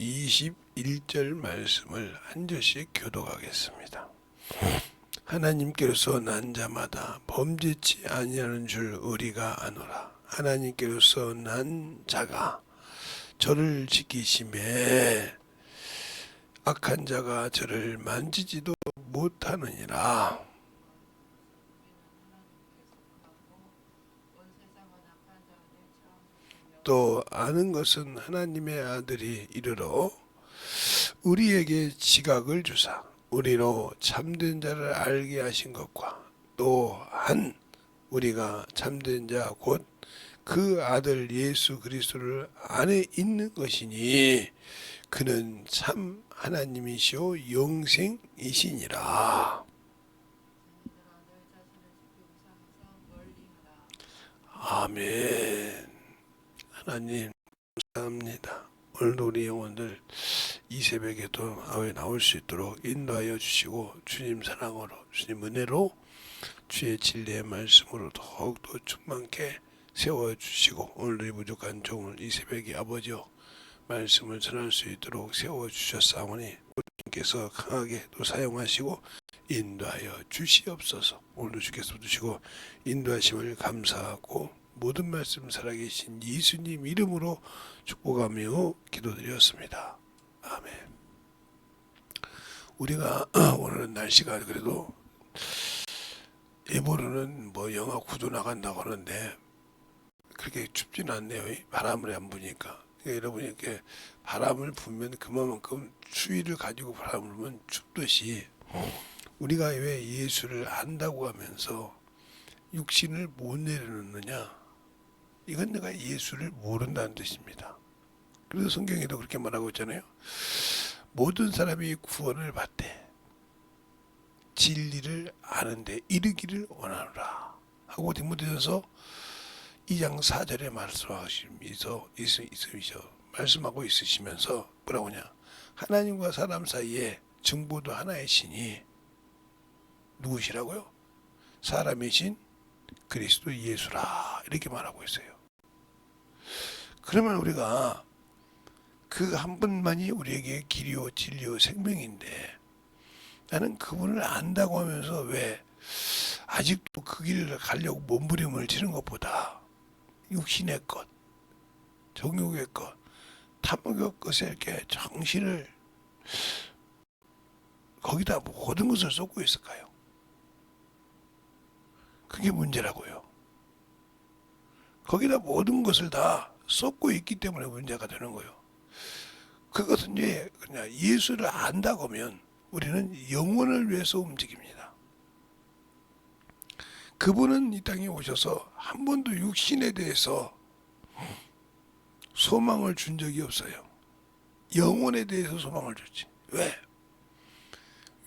21절 말씀을 한 절씩 교독하겠습니다. 하나님께로서 난 자마다 범죄치 아니하는 줄 우리가 아노라. 하나님께로서 난 자가 저를 지키심에 악한 자가 저를 만지지도 못하느니라. 또 아는 것은 하나님의 아들이 이르러 우리에게 지각을 주사 우리로 참된 자를 알게 하신 것과 또한 우리가 참된 자 곧 그 아들 예수 그리스도를 안에 있는 것이니 그는 참 하나님이시오 영생이시니라. 아멘. 하나님 감사합니다. 오늘도 우리 영혼들 이 새벽에도 아वे 나올 수 있도록 인도하여 주시고 주님 사랑으로 주님 은혜로 주의 진리의 말씀으로 더욱더 충만케 세워주시고 오늘도 이 부족한 종을 이 새벽에 아버지여 말씀을 전할 수 있도록 세워주셨사오니 주님께서 강하게 또 사용하시고 인도하여 주시옵소서. 오늘도 주께서 주시고 인도하심을 감사하고 모든 말씀 살아계신 예수님 이름으로 축복하며 기도드렸습니다. 아멘. 우리가 오늘은 날씨가 그래도 예보로는 뭐 영하 9도 나간다고 하는데 그렇게 춥지는 않네요. 바람을 안 부니까. 여러분이 이렇게 바람을 불면 그만큼 추위를 가지고 바람을 불면 춥듯이 우리가 왜 예수를 안다고 하면서 육신을 못 내려놓느냐? 이건 내가 예수를 모른다는 뜻입니다. 그래서 성경에도 그렇게 말하고 있잖아요. 모든 사람이 구원을 받되 진리를 아는데 이르기를 원하노라 하고 디모데전서 2장 4절에 말씀하고 있으시면서 뭐라고 하냐? 하나님과 사람 사이에 정보도 하나의 신이 누구시라고요? 사람이신 그리스도 예수라 이렇게 말하고 있어요. 그러면 우리가 그 한 분만이 우리에게 길이요 진리요 생명인데 나는 그분을 안다고 하면서 왜 아직도 그 길을 가려고 몸부림을 치는 것보다 육신의 것, 정욕의 것, 탐욕의 것에 이렇게 정신을 거기다 모든 것을 쏟고 있을까요? 그게 문제라고요. 거기다 모든 것을 다 쏟고 있기 때문에 문제가 되는 거예요. 그것은 이제 그냥 예수를 안다고 하면 우리는 영혼을 위해서 움직입니다. 그분은 이 땅에 오셔서 한 번도 육신에 대해서 소망을 준 적이 없어요. 영혼에 대해서 소망을 줬지. 왜?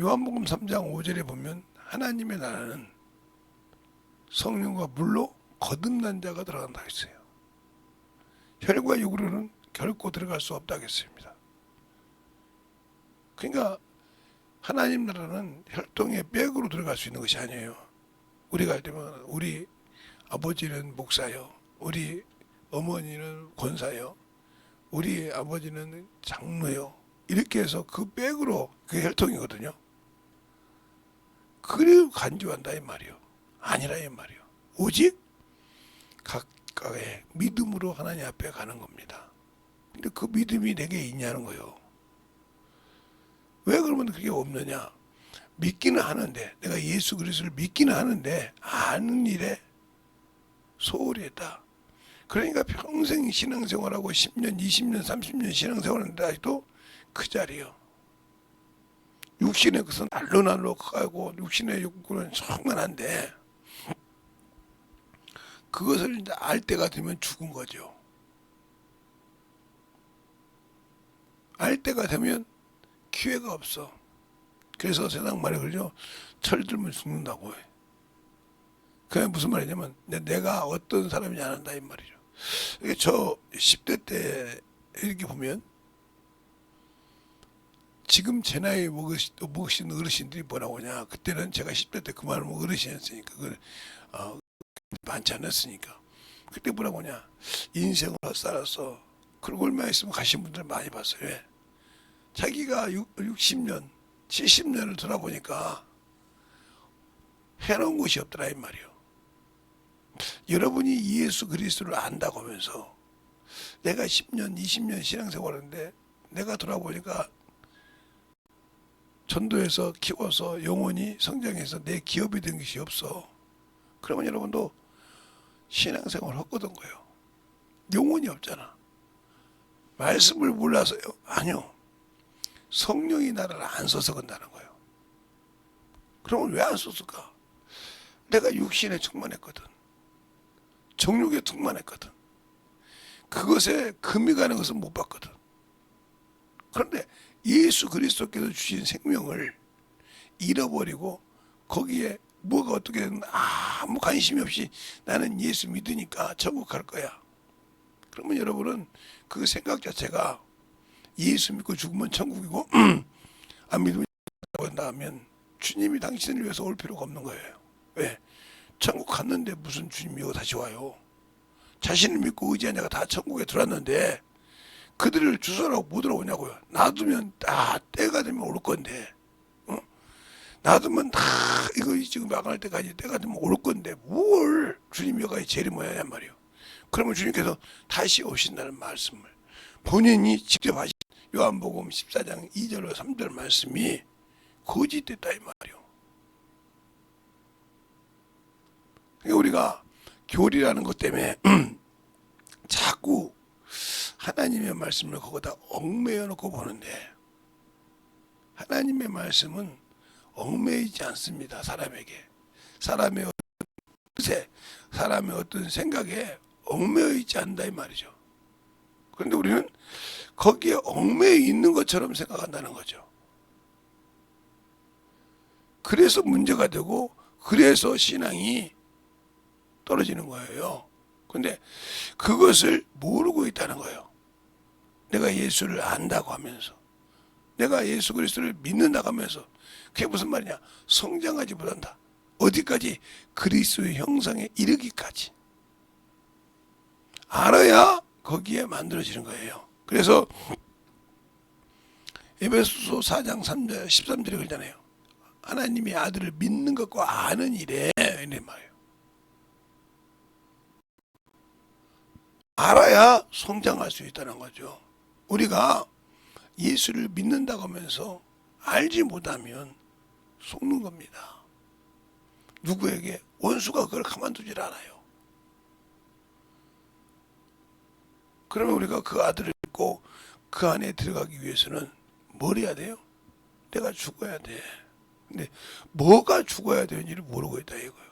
요한복음 3장 5절에 보면 하나님의 나라는 성령과 물로 거듭난 자가 들어간다 했어요. 혈과 육으로는 결코 들어갈 수 없다고 했습니다. 그러니까 하나님 나라는 혈통의 빽으로 들어갈 수 있는 것이 아니에요. 우리가 되면 우리 아버지는 목사요, 우리 어머니는 권사요, 우리 아버지는 장로요, 이렇게 해서 그 빽으로 그 혈통이거든요. 그리고 간주한다 이 말이요. 아니라 이 말이요. 오직 각각의 믿음으로 하나님 앞에 가는 겁니다. 근데 그 믿음이 내게 있냐는 거예요. 왜 그러면 그게 없느냐? 믿기는 하는데 내가 예수 그리스도를 믿기는 하는데 아는 일에 소홀히 했다. 그러니까 평생 신앙생활하고 10년, 20년, 30년 신앙생활하는데 아직도 그 자리요. 육신의 것은 날로 가고 육신의 욕구는 충만한데 그것을 이제 알 때가 되면 죽은 거죠. 알 때가 되면 기회가 없어. 그래서 세상 말이 그러죠. 철들면 죽는다고 해. 그게 무슨 말이냐면 내가 어떤 사람인지 안 한다 이 말이죠. 저 10대 때 이렇게 보면 지금 제 나이 먹으신 어르신들이 뭐라고 하냐. 그때는 제가 10대 때 그 말을 어르신이었으니까 그걸 많지 않았으니까 그때 뭐라고 하냐. 인생을 살아서 그러고 얼마 있으면 가신 분들 많이 봤어요. 왜? 자기가 60년, 70년을 돌아보니까 해놓은 것이 없더라 이 말이요. 여러분이 예수 그리스도를 안다고 하면서 내가 10년, 20년 신앙생활하는데 내가 돌아보니까 전도해서 키워서 영혼이 성장해서 내 기업이 된 것이 없어. 그러면 여러분도 신앙생활 헛거든 거예요. 영혼이 없잖아. 말씀을 몰라서요? 아니요. 성령이 나를 안 써서 그런다는 거예요. 그러면 왜 안 썼을까? 내가 육신에 충만했거든. 정욕에 충만했거든. 그것에 금이 가는 것은 못 봤거든. 그런데 예수 그리스도께서 주신 생명을 잃어버리고 거기에 뭐가 어떻게 되든 아무 관심이 없이 나는 예수 믿으니까 천국 갈 거야. 그러면 여러분은 그 생각 자체가 예수 믿고 죽으면 천국이고 안 믿으면 한다면 주님이 당신을 위해서 올 필요가 없는 거예요. 왜? 천국 갔는데 무슨 주님 이고 다시 와요. 자신을 믿고 의지한 자가 다 천국에 들어왔는데 그들을 주소라고 못 들어오냐고요. 놔두면 다 때가 되면 올 건데 놔두면 다 이거 지금 망할 때까지 때가 되면 올 건데 뭘 주님 여가의 재리 뭐냐 말이요. 그러면 주님께서 다시 오신다는 말씀을 본인이 직접 하신 요한복음 14장 2절로 3절 말씀이 거짓됐다 이 말이요. 그러니까 우리가 교리라는 것 때문에 자꾸 하나님의 말씀을 거기다 얽매여 놓고 보는데 하나님의 말씀은 얽매이지 않습니다. 사람에게. 사람의 어떤 뜻에, 사람의 어떤 생각에 얽매여 있지 않는다 이 말이죠. 그런데 우리는 거기에 얽매여 있는 것처럼 생각한다는 거죠. 그래서 문제가 되고 그래서 신앙이 떨어지는 거예요. 그런데 그것을 모르고 있다는 거예요. 내가 예수를 안다고 하면서 내가 예수 그리스도를 믿는다고 하면서 그게 무슨 말이냐? 성장하지 못한다. 어디까지? 그리스도의 형상에 이르기까지. 알아야 거기에 만들어지는 거예요. 그래서 에베소서 4장 3절 13절에 그러잖아요. 하나님의 아들을 믿는 것과 아는 일에 이런 말이에요. 알아야 성장할 수 있다는 거죠. 우리가 예수를 믿는다고 하면서 알지 못하면 속는 겁니다. 누구에게? 원수가 그걸 가만두질 않아요. 그러면 우리가 그 아들을 믿고 그 안에 들어가기 위해서는 뭘 해야 돼요? 내가 죽어야 돼. 근데 뭐가 죽어야 되는지를 모르고 있다 이거예요.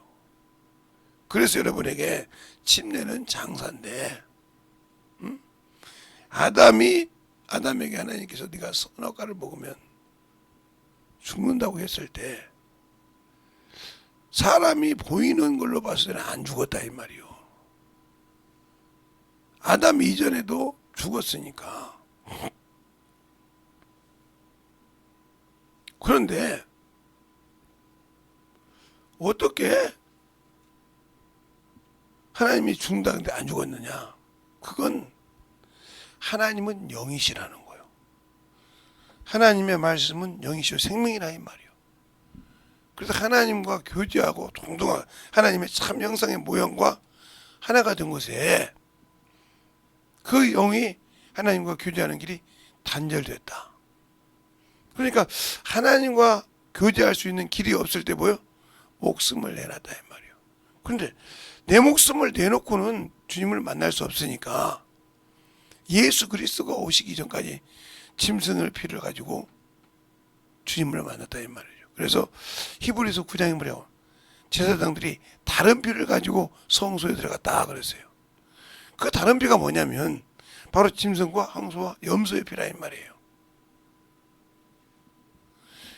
그래서 여러분에게 침례는 장사인데 아담에게 하나님께서 네가 선악과를 먹으면 죽는다고 했을 때 사람이 보이는 걸로 봤을 때는 안 죽었다 이 말이요. 아담 이전에도 죽었으니까. 그런데 어떻게 하나님이 죽는다는데 안 죽었느냐? 그건 하나님은 영이시라는 거예요. 하나님의 말씀은 영이시오 생명이라 이 말이에요. 그래서 하나님과 교제하고 동등한 하나님의 참 형상의 모형과 하나가 된 것에 그 영이 하나님과 교제하는 길이 단절됐다. 그러니까 하나님과 교제할 수 있는 길이 없을 때 뭐요? 목숨을 내놨다 이 말이에요. 그런데 내 목숨을 내놓고는 주님을 만날 수 없으니까 예수 그리스도가 오시기 전까지 짐승을 피를 가지고 주님을 만났다 이 말이에요. 그래서 히브리서 9장에 뭐냐고 제사장들이 다른 피를 가지고 성소에 들어갔다 그랬어요. 그 다른 피가 뭐냐면 바로 짐승과 항소와 염소의 피라 이 말이에요.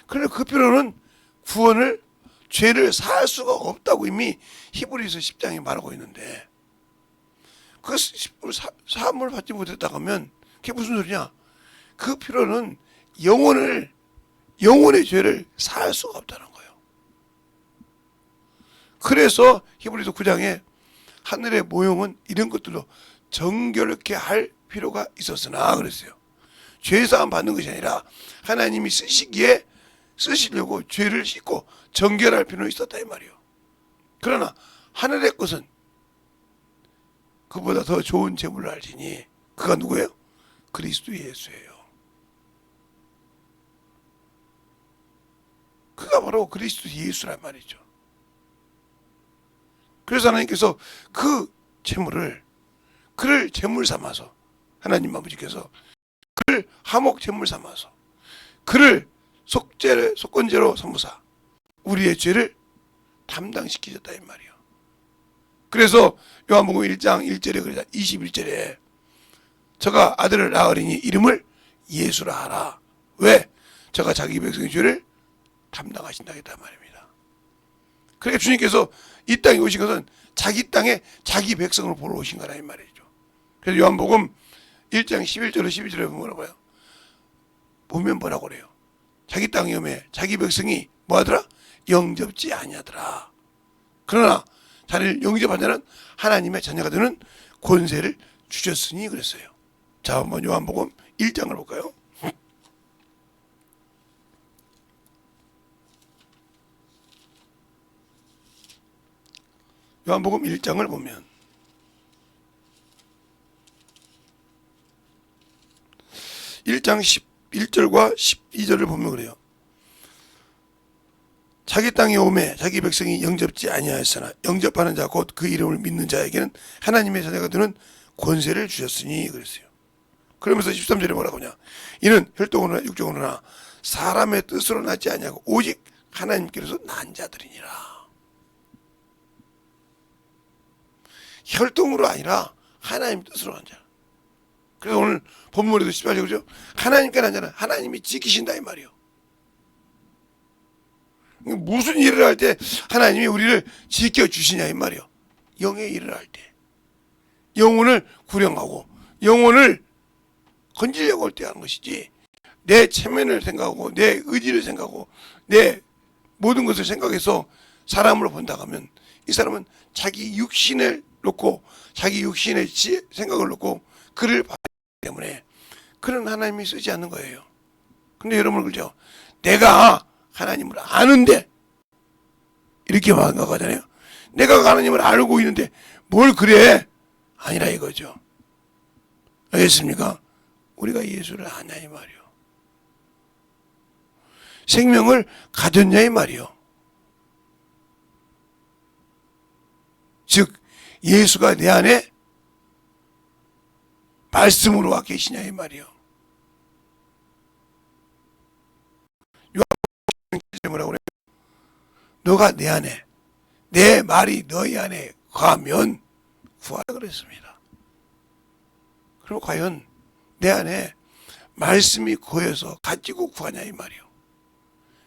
그런데 그 피로는 구원을 죄를 살 수가 없다고 이미 히브리서 10장에 말하고 있는데 그 사함을 받지 못했다고 하면 그게 무슨 소리냐? 그 피로는 영혼의 죄를 살 수가 없다는 거예요. 그래서 히브리서 9장에 하늘의 모형은 이런 것들로 정결케 할 필요가 있었으나 그랬어요. 죄사함 받는 것이 아니라 하나님이 쓰시려고 죄를 씻고 정결할 필요는 있었다 이 말이요. 그러나 하늘의 것은 그보다 더 좋은 제물을 알지니 그가 누구예요? 그리스도 예수예요. 그가 바로 그리스도 예수란 말이죠. 그래서 하나님께서 그 제물을 그를 제물 삼아서 하나님 아버지께서 그를 화목 제물 삼아서 그를 속건제로 삼으사 우리의 죄를 담당시키셨다 이 말이요. 그래서 요한복음 1장 1절에 그러자 21절에 저가 아들을 낳으리니 이름을 예수라 하라. 왜? 저가 자기 백성의 죄를 담당하신다 했단 말입니다. 그러니까 주님께서 이 땅에 오신 것은 자기 땅에 자기 백성을 보러 오신 거라 이 말이죠. 그래서 요한복음 1장 11절로 12절에 보면 보면 뭐라고 그래요? 자기 땅에 오매 자기 백성이 뭐하더라? 영접지 아니하더라. 그러나 자를 영접한 자는 하나님의 자녀가 되는 권세를 주셨으니 그랬어요. 자, 한번 요한복음 1장을 볼까요? 요한복음 1장을 보면 1장 11절과 12절을 보면 그래요. 자기 땅에 오매 자기 백성이 영접지 아니하였으나 영접하는 자 곧 그 이름을 믿는 자에게는 하나님의 자녀가 되는 권세를 주셨으니 그랬어요. 그러면서 13절에 뭐라고 하냐? 이는 혈통으로나 육정으로나 사람의 뜻으로 나지 아니하고 오직 하나님께로서 난 자들이니라. 혈통으로 아니라 하나님 뜻으로 난 자. 그래서 오늘 본문에도 18절 그죠? 하나님께 난 자는 하나님이 지키신다 이 말이요. 무슨 일을 할 때 하나님이 우리를 지켜주시냐 이 말이요. 영의 일을 할 때 영혼을 구령하고 영혼을 건지려고 할 때 하는 것이지 내 체면을 생각하고 내 의지를 생각하고 내 모든 것을 생각해서 사람을 본다고 하면 이 사람은 자기 육신을 놓고 자기 육신의 생각을 놓고 그를 봐야 하기 때문에 그런 하나님이 쓰지 않는 거예요. 근데 여러분 그죠? 내가 하나님을 아는데 이렇게 생각하잖아요. 내가 하나님을 알고 있는데 뭘 그래? 아니라 이거죠. 알겠습니까? 우리가 예수를 아냐 이 말이요. 생명을 가졌냐 이 말이요. 즉 예수가 내 안에 말씀으로 와 계시냐 이 말이요. 요한복음 뭐라고 그래요? 너가 내 안에 내 말이 너희 안에 거하면 구하라 그랬습니다. 그럼 과연 내 안에 말씀이 거해서 가지고 구하냐 이 말이요.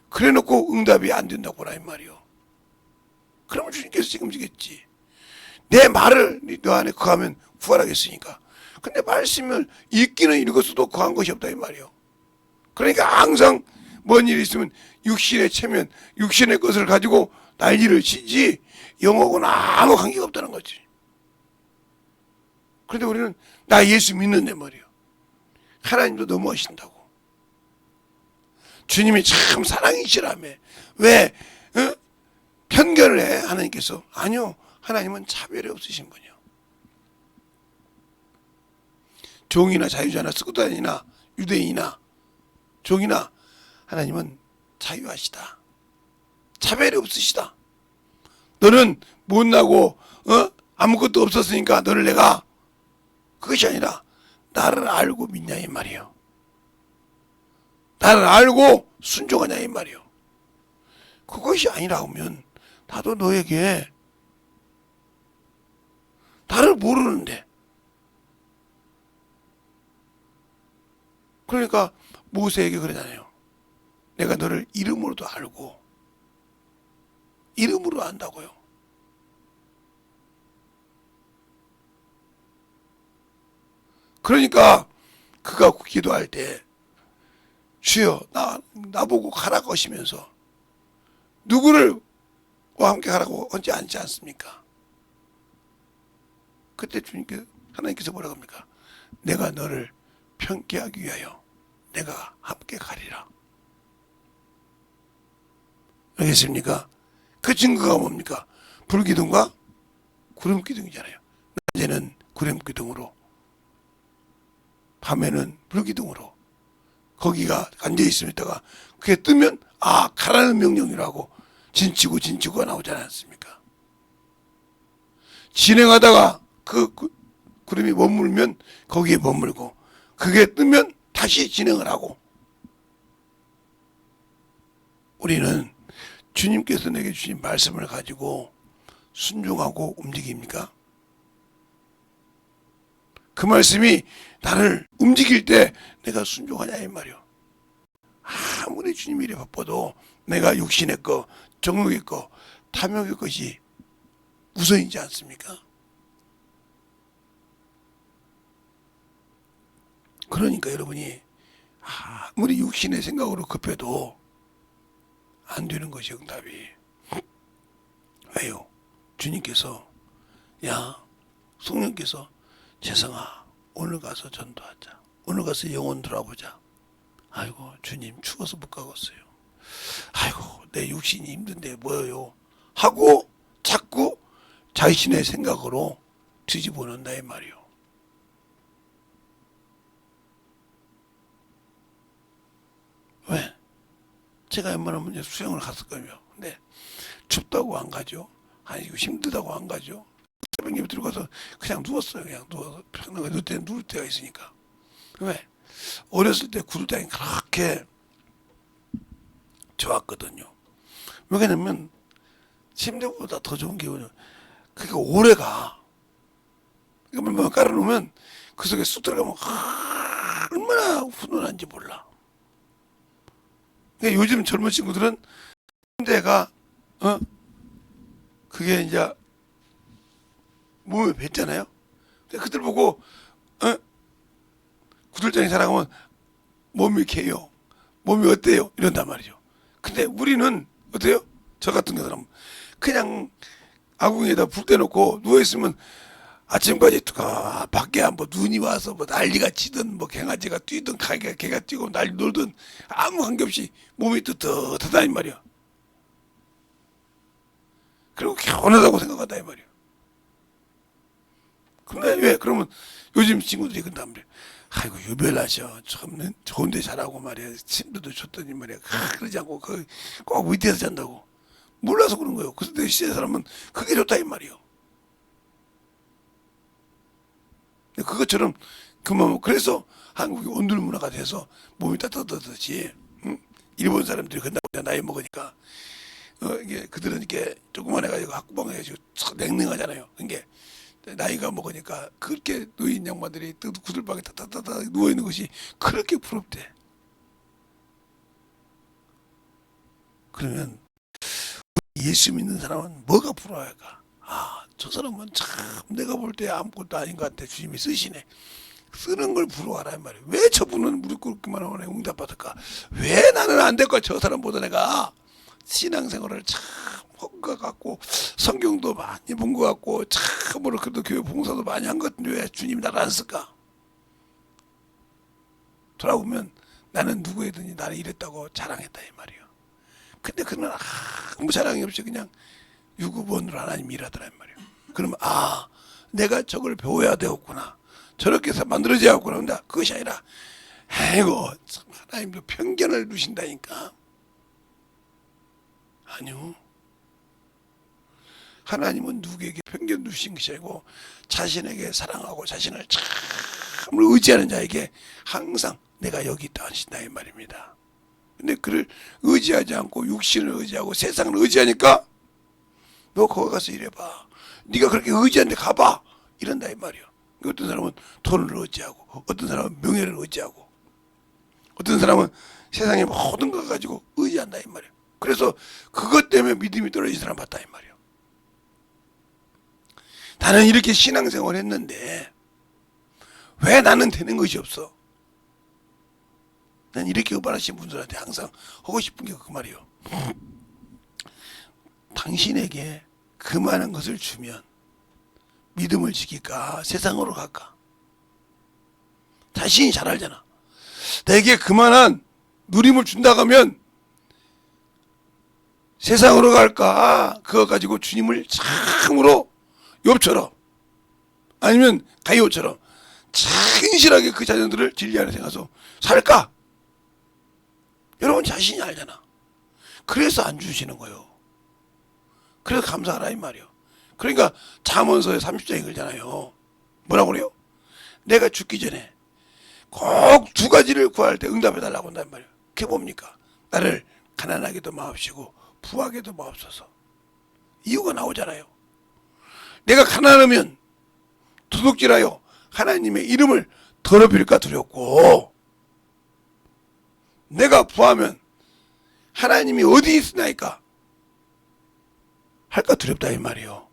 그래 놓고 응답이 안 된다고 하라 이 말이요. 그러면 주님께서 책임지겠지. 내 말을 너 안에 거하면 구하라겠으니까. 근데 말씀을 읽기는 읽었어도 거한 것이 없다 이 말이요. 그러니까 항상 뭔 일이 있으면 육신의 체면, 육신의 것을 가지고 난리를 치지 영하고는 아무 관계가 없다는 거지. 그런데 우리는 나 예수 믿는데 말이요. 하나님도 너무 하신다고. 주님이 참 사랑이시라며. 왜 편견을 해 하나님께서? 아니요. 하나님은 차별이 없으신 분이요. 종이나 자유자나 스쿠다인이나 유대인이나 종이나 하나님은 자유하시다. 차별이 없으시다. 너는 못나고 아무것도 없었으니까 너를 내가 그것이 아니라 나를 알고 믿냐 이 말이요. 나를 알고 순종하냐 이 말이요. 그것이 아니라 하면 나도 너에게 나를 모르는데 그러니까 모세에게 그러잖아요. 내가 너를 이름으로도 알고 이름으로 안다고요. 그러니까 그가 기도할 때 주여 나보고 가라고 하시면서 누구를 함께 가라고 하지 않지 않습니까? 그때 하나님께서 뭐라고 합니까? 내가 너를 편케하기 위하여 내가 함께 가리라. 알겠습니까? 그 증거가 뭡니까? 불기둥과 구름기둥이잖아요. 낮에는 구름기둥으로, 밤에는 불기둥으로 거기가 앉아있으면 있다가 그게 뜨면 가라는 명령이라고 진치구가 나오지 않았습니까? 진행하다가 그 구름이 머물면 거기에 머물고 그게 뜨면 다시 진행을 하고. 우리는 주님께서 내게 주신 말씀을 가지고 순종하고 움직입니까? 그 말씀이 나를 움직일 때 내가 순종하냐 이 말이요. 아무리 주님 일에 바빠도 내가 육신의 거, 정욕의 거, 탐욕의 것이 우선이지 않습니까? 그러니까 여러분이 아무리 육신의 생각으로 급해도 안 되는 것이 응답이. 왜요? 주님께서 성령께서 재성아 오늘 가서 전도하자. 오늘 가서 영혼 돌아보자. 아이고 주님 추워서 못 가겠어요. 아이고 내 육신이 힘든데 뭐예요? 하고 자꾸 자신의 생각으로 뒤집어 놓는다 이 말이요. 왜? 제가 웬만하면 수영을 갔을 거예요. 근데 춥다고 안 가죠. 아니 힘들다고 안 가죠. 새벽에 들어가서 그냥 누웠어요. 그냥 누워서 편하게 누울 때가 있으니까. 왜? 어렸을 때 구들장이 그렇게 좋았거든요. 왜냐면 침대보다 더 좋은 게 그게 오래가. 물만 깔아놓으면 그 속에 쑥 들어가면 얼마나 훈훈한지 몰라. 그러니까 요즘 젊은 친구들은 침대가 그게 이제 몸에 뱉잖아요. 그들 보고 구들장이 살아가면 몸이 개요. 몸이 어때요? 이런단 말이죠. 근데 우리는 어때요? 저 같은 경우는 그냥 아궁이에다 불 떼놓고 누워있으면 아침까지 밖에 뭐 눈이 와서 뭐 난리가 치든 뭐 개가지가 뛰든 개가 뛰고 난리 놀든 아무 관계없이 몸이 뜨뜻하다 이 말이야. 그리고 개운하다고 생각한다 이 말이야. 근데 왜? 그러면 요즘 친구들이 그런단 말이야. 아이고 유별나셔. 참 좋은데 잘하고 말이야. 침대도 줬더니 말이야. 그러지 않고 꼭 밑에서 잔다고. 몰라서 그런 거예요. 그런데 시대 사람은 그게 좋다 이 말이요. 그것처럼 그래서 한국이 온돌 문화가 돼서 몸이 따뜻하듯이 일본 사람들이 그다음 나이 먹으니까 이게 그들은 이렇게 조그만 해가지고 학구방 해가지고 냉랭하잖아요. 그게 나이가 먹으니까 그렇게 노인 양반들이 구들방에 따따따따 누워 있는 것이 그렇게 부럽대. 그러면 예수 믿는 사람은 뭐가 부러워할까? 저 사람은 참 내가 볼 때 아무것도 아닌 것 같아. 주님이 쓰시네. 쓰는 걸 부러워하라 말이야. 왜 저분은 무릎 꿇기만 하면 응답받을까? 왜 나는 안 될까? 저 사람보다 내가 신앙생활을 참 한 것 같고 성경도 많이 본 것 같고 참으로 그래도 교회 봉사도 많이 한 것 같은데 왜 주님이 나를 안 쓸까? 돌아보면 나는 누구에든지 나는 이랬다고 자랑했다 이 말이야. 근데 그는 아무 자랑이 없이 그냥 유구본으로 하나님 일하더라 이 말이야. 그러면 내가 저걸 배워야 되었구나. 저렇게 해서 만들어져야 했구나. 근데 그것이 아니라 아이고 참 하나님도 편견을 두신다니까. 아니요. 하나님은 누구에게 편견 두신 것이 아니고 자신에게 사랑하고 자신을 참으로 의지하는 자에게 항상 내가 여기 있다 하신다 이 말입니다. 근데 그를 의지하지 않고 육신을 의지하고 세상을 의지하니까 너 거기 가서 일해봐. 네가 그렇게 의지하는데 가봐. 이런다 이 말이야. 어떤 사람은 돈을 의지하고 어떤 사람은 명예를 의지하고 어떤 사람은 세상의 모든 걸 가지고 의지한다 이 말이야. 그래서 그것 때문에 믿음이 떨어진 사람 봤다 이 말이야. 나는 이렇게 신앙생활 했는데 왜 나는 되는 것이 없어? 난 이렇게 의반하신 분들한테 항상 하고 싶은 게 그 말이에요. 당신에게 그만한 것을 주면 믿음을 지킬까? 세상으로 갈까? 자신이 잘 알잖아. 내게 그만한 누림을 준다고 하면 세상으로 갈까? 그거 가지고 주님을 참으로 욥처럼 아니면 가이오처럼 진실하게 그 자녀들을 진리 안에 생각해서 살까? 여러분 자신이 알잖아. 그래서 안 주시는 거예요. 그래서 감사하라 이 말이요. 그러니까 잠언서에 30장에 그러잖아요. 뭐라고 그래요? 내가 죽기 전에 꼭 두 가지를 구할 때 응답해 달라고 한단 말이에요. 그게 뭡니까? 나를 가난하게도 마옵시고 부하게도 마옵소서. 이유가 나오잖아요. 내가 가난하면 도둑질하여 하나님의 이름을 더럽힐까 두렵고, 내가 부하면 하나님이 어디 있으나이까 할까 두렵다 이 말이에요.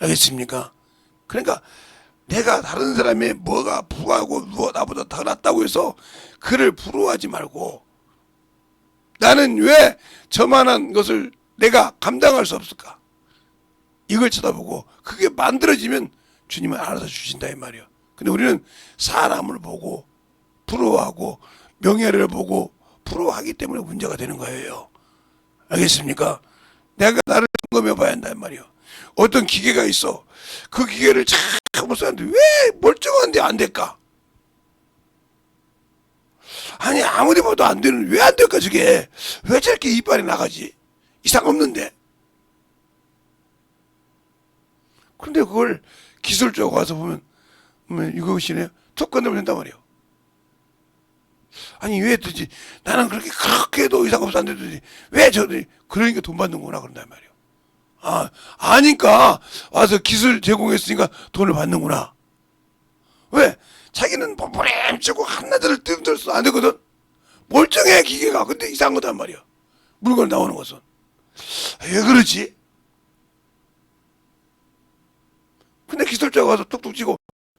알겠습니까? 그러니까 내가 다른 사람의 뭐가 부하고 나보다 더 낫다고 해서 그를 부러워하지 말고, 나는 왜 저만한 것을 내가 감당할 수 없을까? 이걸 쳐다보고 그게 만들어지면 주님은 알아서 주신다 이 말이에요. 근데 우리는 사람을 보고 부러워하고 명예를 보고 부러워하기 때문에 문제가 되는 거예요. 알겠습니까? 내가 나를 점검해 봐야 한다 이 말이에요. 어떤 기계가 있어. 그 기계를 참 쓰는데 왜 멀쩡한데 안 될까? 아니 아무리 봐도 안 되는 왜 안 될까 저게? 왜 저렇게 이빨이 나가지? 이상 없는데. 근데 그걸 기술적으로 와서 보면 이것이네 툭 건너면 된단 말이에요. 아니 왜 되지? 나는 그렇게 해도 이상 없어 안 되더니 왜 저들이 그러니까 돈 받는구나 그런단 말이에요. 아니까 와서 기술 제공했으니까 돈을 받는구나. 왜? 자기는 몸부림치고 한나절을 뜸들어서 안 되거든. 멀쩡해 기계가. 근데 이상한 거단 말이야. 물건 나오는 것은. 왜 그러지? 근데 기술자가 와서 뚝뚝 치고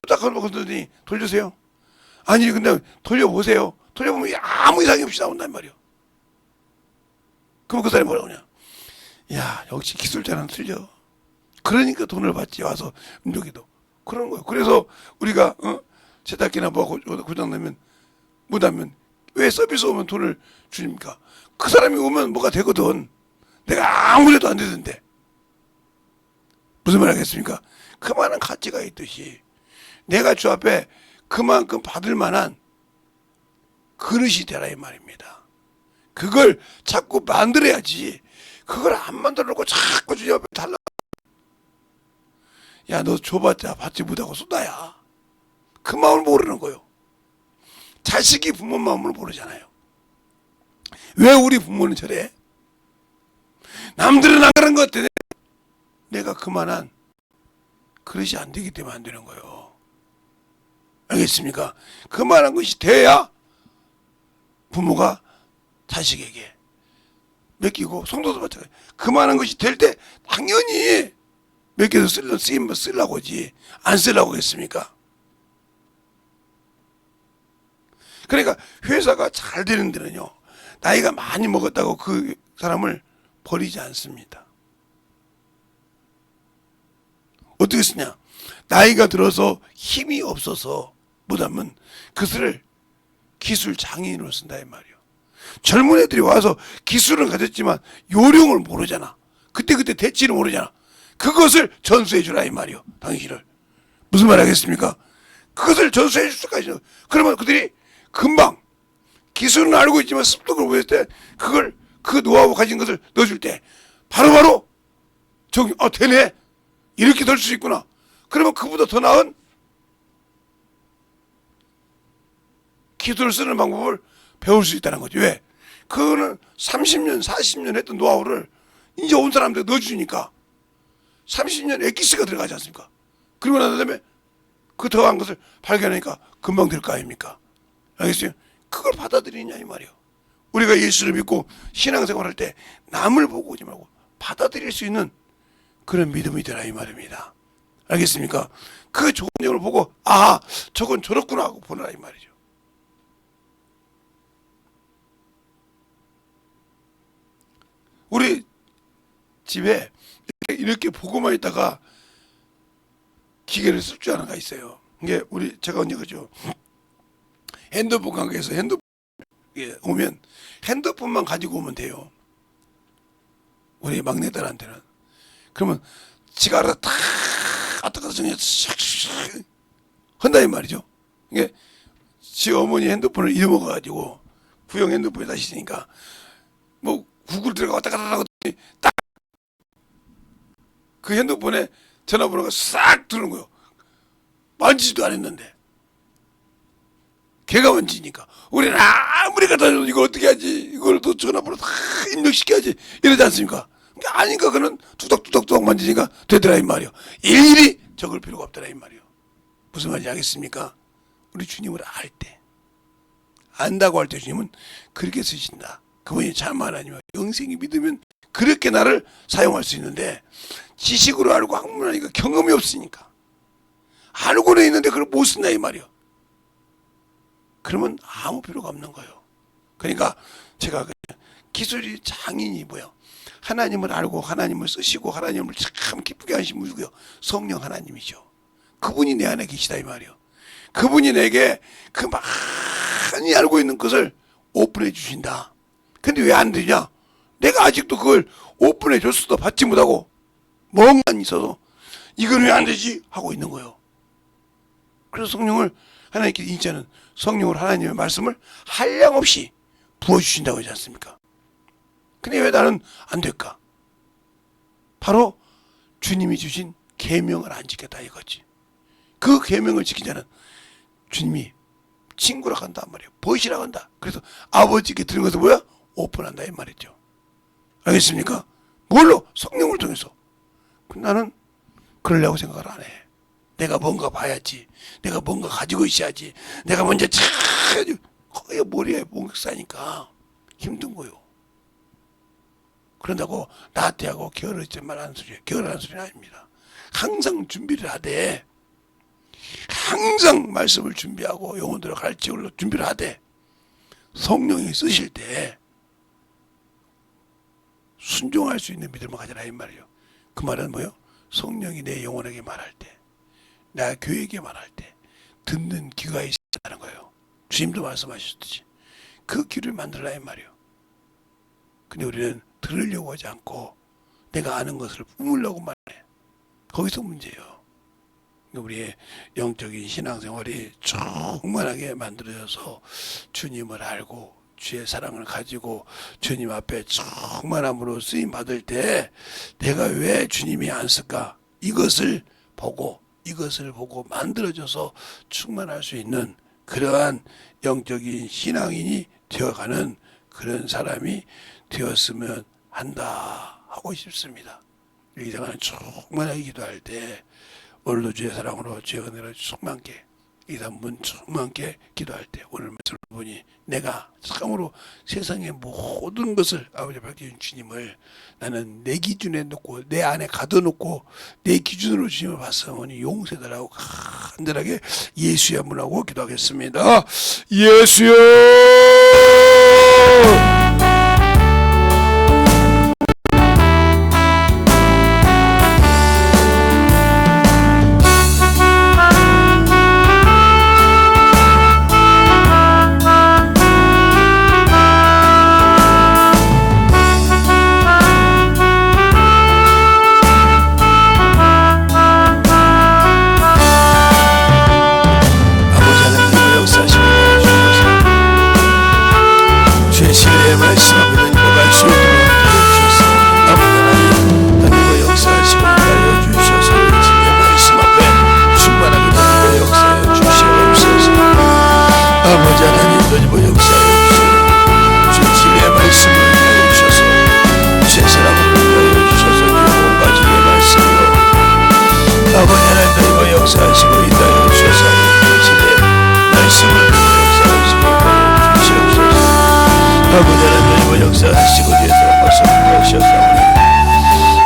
딱 한번 건드더니 돌려주세요. 아니 근데 돌려보세요. 돌려보면 아무 이상이 없이 나온단 말이야. 그럼 그 사람이 뭐라고 하냐? 야 역시 기술자는 틀려. 그러니까 돈을 받지 와서 여기도 그런 거예요. 그래서 우리가 세탁기나 뭐 고장나면 못하면 왜 서비스 오면 돈을 주십니까? 그 사람이 오면 뭐가 되거든. 내가 아무리 해도 안 되던데. 무슨 말 하겠습니까? 그만한 가치가 있듯이 내가 주 앞에 그만큼 받을 만한 그릇이 되라 이 말입니다. 그걸 자꾸 만들어야지. 그걸 안 만들어 놓고 자꾸 주님 앞에 달라. 야 너 줘봤자 받지 못하고 쏟아야. 그 마음을 모르는 거요. 자식이 부모 마음을 모르잖아요. 왜 우리 부모는 저래? 남들은 안 그런 것 같아. 내가 그만한 그릇이 안 되기 때문에 안 되는 거예요. 알겠습니까? 그만한 것이 돼야 부모가 자식에게 맡기고 성도도 마찬가지. 그만한 것이 될 때 당연히 맡겨서 쓰려고 하지. 안 쓰려고 했습니까? 그러니까 회사가 잘 되는 데는요, 나이가 많이 먹었다고 그 사람을 버리지 않습니다. 어떻게 쓰냐? 나이가 들어서 힘이 없어서 못하면 그것을 기술 장애인으로 쓴다 이 말이에요. 젊은 애들이 와서 기술은 가졌지만 요령을 모르잖아. 그때 대치를 모르잖아. 그것을 전수해 주라 이 말이에요. 당신을. 무슨 말 하겠습니까? 그것을 전수해 줄 수가 있어. 그러면 그들이 금방 기술은 알고 있지만 습득을 못했을 때 그걸 그 노하우 가진 것을 넣어줄 때 바로바로 되네. 이렇게 될 수 있구나. 그러면 그보다 더 나은 기술을 쓰는 방법을 배울 수 있다는 거죠. 왜? 그거는 30년, 40년 했던 노하우를 이제 온 사람한테 넣어주니까 30년 엑기스가 들어가지 않습니까? 그리고 난 다음에 그 더한 것을 발견하니까 금방 될 거 아닙니까? 알겠어요? 그걸 받아들이냐 이 말이에요. 우리가 예수를 믿고 신앙생활할 때 남을 보고 오지 말고 받아들일 수 있는 그런 믿음이 되라 이 말입니다. 알겠습니까? 그 좋은 점을 보고 저건 저렇구나 하고 보라 이 말이죠. 우리 집에 이렇게 보고만 있다가 기계를 쓸 줄 아는 가 있어요. 이게 제가 언제 그죠? 핸드폰 가게에서 핸드폰 오면 핸드폰만 가지고 오면 돼요. 우리 막내들한테는. 그러면 지가 알아서 다 갖다 정해서 샥샥 한다 이 말이죠. 이게 지 어머니 핸드폰을 잊어먹어가지고 구형 핸드폰에 다시니까 뭐 구글 들어가 왔다 갔다 하고 딱 그 핸드폰에 전화번호가 싹 들어오는 거예요. 만지지도 않았는데 걔가 만지니까 우리는 아무리 갖다 줘도 이거 어떻게 하지, 이걸 또 전화번호 다 입력시켜야지 이러지 않습니까? 아니까 그는 뚜덕뚜덕뚜덕 만지니까 되더라 이 말이요. 일일이 적을 필요가 없더라 이 말이요. 무슨 말인지 알겠습니까? 우리 주님을 알 때, 안다고 할 때 주님은 그렇게 쓰신다. 그분이 참 하나님이야. 영생이 믿으면 그렇게 나를 사용할 수 있는데, 지식으로 알고 학문하니까 경험이 없으니까 알고는 있는데 그걸 못 쓴다 이 말이요. 그러면 아무 필요가 없는 거예요. 그러니까 제가 기술이 장인이 뭐요? 하나님을 알고 하나님을 쓰시고 하나님을 참 기쁘게 하신 분이고요. 성령 하나님이죠. 그분이 내 안에 계시다 이 말이요. 그분이 내게 그 많이 알고 있는 것을 오픈해 주신다. 근데 왜 안 되냐? 내가 아직도 그걸 오픈해 줬어도 받지 못하고 멍만 있어서 이건 왜 안 되지? 하고 있는 거예요. 그래서 성령을 하나님께 이제는 성령으로 하나님의 말씀을 한량없이 부어주신다고 하지 않습니까? 근데 왜 나는 안 될까? 바로 주님이 주신 계명을 안 지켰다 이거지. 그 계명을 지킨 자는 주님이 친구라고 한단 말이에요. 벗이라고 한다. 그래서 아버지께 들은 것을 뭐야? 오픈한다 이 말이죠. 알겠습니까? 뭘로? 성령을 통해서. 나는 그러려고 생각을 안 해. 내가 뭔가 봐야지. 내가 뭔가 가지고 있어야지. 내가 먼저 차야지. 거의 머리에 몽격 싸니까 힘든 거요. 그런다고 나한테 하고 게으르지 말라는 소리예요. 게으르라는 소리는 아닙니다. 항상 준비를 하되, 항상 말씀을 준비하고 영혼들을 가르치고 준비를 하되, 성령이 쓰실 때 순종할 수 있는 믿음을 가져라 이 말이에요. 그 말은 뭐예요? 성령이 내 영혼에게 말할 때, 나 교회에게 말할 때 듣는 귀가 있다는 거예요. 주님도 말씀하셨듯이 그 귀를 만들라 이 말이에요. 근데 우리는 들으려고 하지 않고 내가 아는 것을 뿜으려고 말해. 거기서 문제예요. 우리의 영적인 신앙생활이 충만하게 만들어져서 주님을 알고 주의 사랑을 가지고 주님 앞에 충만함으로 쓰임 받을 때 내가 왜 주님이 안 쓸까? 이것을 보고 만들어져서 충만할 수 있는 그러한 영적인 신앙인이 되어가는 그런 사람이 되었으면 한다 하고 싶습니다. 이 시간에 충만하게 기도할 때 오늘도 주의 사랑으로 주의 은혜로 충만케, 이 3분 충만케 기도할 때 오늘 말씀을 보니 내가 참으로 세상의 모든 것을 아버지 밝혀준 주님을 나는 내 기준에 놓고 내 안에 가둬놓고 내 기준으로 주님을 봤으니 용서해달라고 간절하게 예수의 한분하고 기도하겠습니다. 예수여!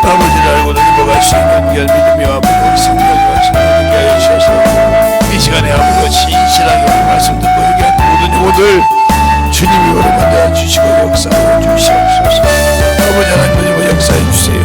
아버지를 알고 넘어갈 수 있는 믿음이와 성령과 성령께 하여 주셔서 이 시간에 아버지 진실하게 말씀 듣고 얘기한 모든 영혼들 주님이 오래 만들어 주시고 역사하여 주시옵소서. 아버지 하나님 역사해 주세요.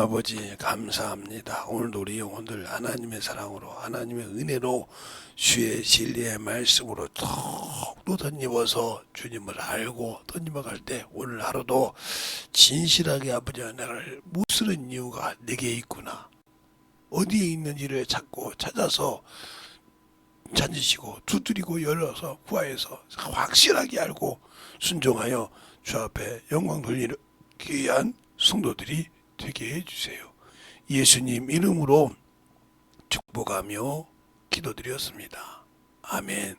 아버지 감사합니다. 오늘도 우리 영혼들 하나님의 사랑으로 하나님의 은혜로 주의 진리의 말씀으로 톡 덧입어서 주님을 알고 덧입어갈 때 오늘 하루도 진실하게 아버지 나를 무스른 이유가 내게 있구나. 어디에 있는지를 찾고 찾아서 찾으시고 두드리고 열어서 구하여서 확실하게 알고 순종하여 주 앞에 영광 돌리는 귀한 성도들이 되게 해주세요. 예수님 이름으로 축복하며 기도드렸습니다. 아멘.